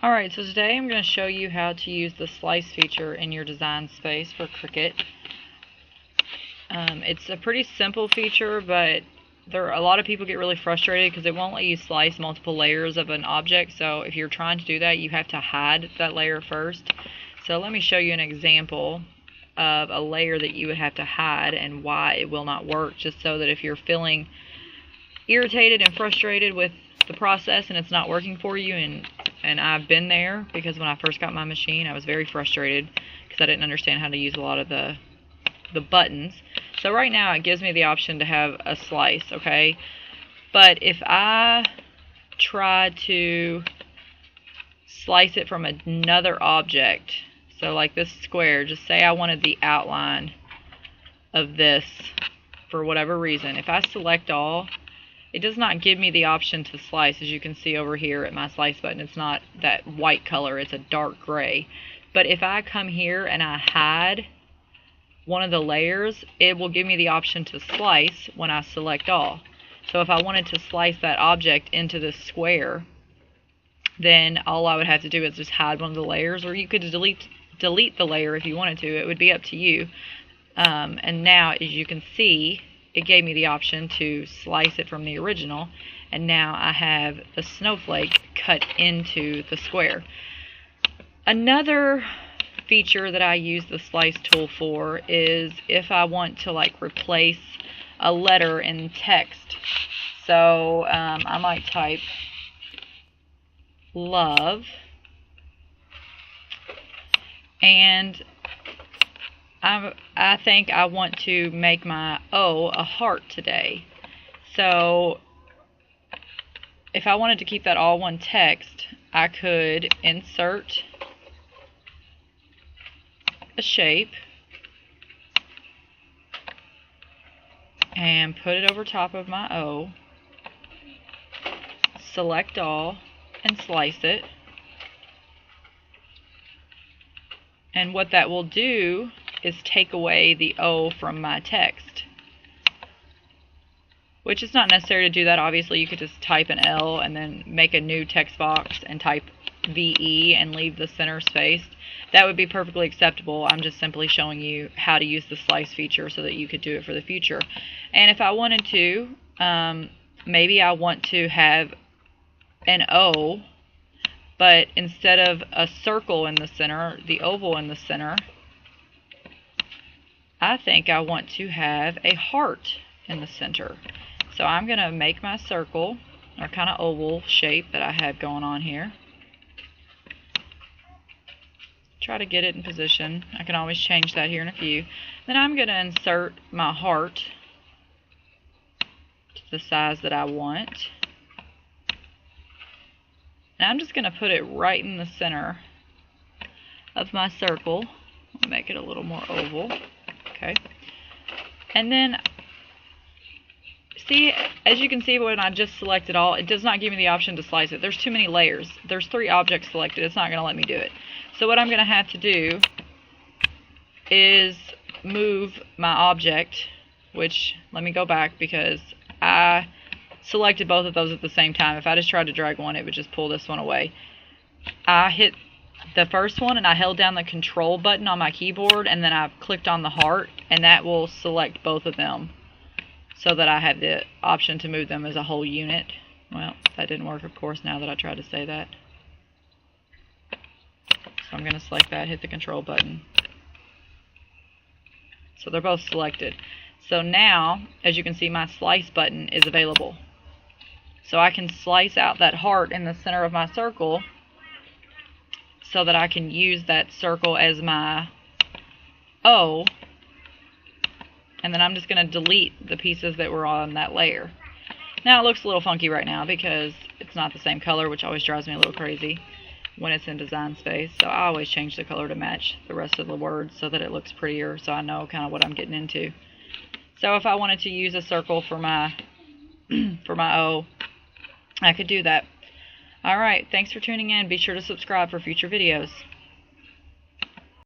Alright, so today I'm going to show you how to use the slice feature in your design space for Cricut. It's a pretty simple feature, but a lot of people get really frustrated because it won't let you slice multiple layers of an object. So if you're trying to do that, you have to hide that layer first. So let me show you an example of a layer that you would have to hide and why it will not work, just so that if you're feeling irritated and frustrated with the process and it's not working for you, and I've been there, because when I first got my machine I was very frustrated because I didn't understand how to use a lot of the buttons. So right now it gives me the option to have a slice, okay? But if I try to slice it from another object, so like this square, just say I wanted the outline of this for whatever reason, if I select all, it does not give me the option to slice. As you can see over here at my slice button, it's not that white color, it's a dark gray. But if I come here and I hide one of the layers, it will give me the option to slice when I select all. So if I wanted to slice that object into this square, then all I would have to do is just hide one of the layers, or you could delete the layer if you wanted to. It would be up to you. And now, as you can see, it gave me the option to slice it from the original, and now I have the snowflake cut into the square. Another feature that I use the slice tool for is if I want to like replace a letter in text. So I might type love, and I think I want to make my O a heart today. So if I wanted to keep that all one text, I could insert a shape and put it over top of my O, select all, and slice it. And what that will do is take away the O from my text, which is not necessary to do that. Obviously you could just type an L and then make a new text box and type VE and leave the center spaced. That would be perfectly acceptable. I'm just simply showing you how to use the slice feature so that you could do it for the future. And if I wanted to, maybe I want to have an O, but instead of a circle in the center, the oval in the center, I think I want to have a heart in the center. So I'm going to make my circle, or kind of oval shape that I have going on here. Try to get it in position. I can always change that here in a few. Then I'm going to insert my heart to the size that I want. And I'm just going to put it right in the center of my circle. I'll make it a little more oval. Okay. And then, see, as you can see when I just selected all, it does not give me the option to slice it. There's too many layers. There's 3 objects selected. It's not going to let me do it. So what I'm going to have to do is move my object, which, let me go back because I selected both of those at the same time. If I just tried to drag one, it would just pull this one away. I hit the first one and I held down the control button on my keyboard, and then I clicked on the heart, and that will select both of them so that I have the option to move them as a whole unit. Well, that didn't work, of course, now that I tried to say that. So I'm going to select that, hit the control button. So they're both selected. So now, as you can see, my slice button is available. So I can slice out that heart in the center of my circle so that I can use that circle as my O. And then I'm just going to delete the pieces that were on that layer. Now it looks a little funky right now because it's not the same color, which always drives me a little crazy when it's in design space. So I always change the color to match the rest of the words so that it looks prettier, so I know kind of what I'm getting into. So if I wanted to use a circle for my O, I could do that. Alright, thanks for tuning in. Be sure to subscribe for future videos.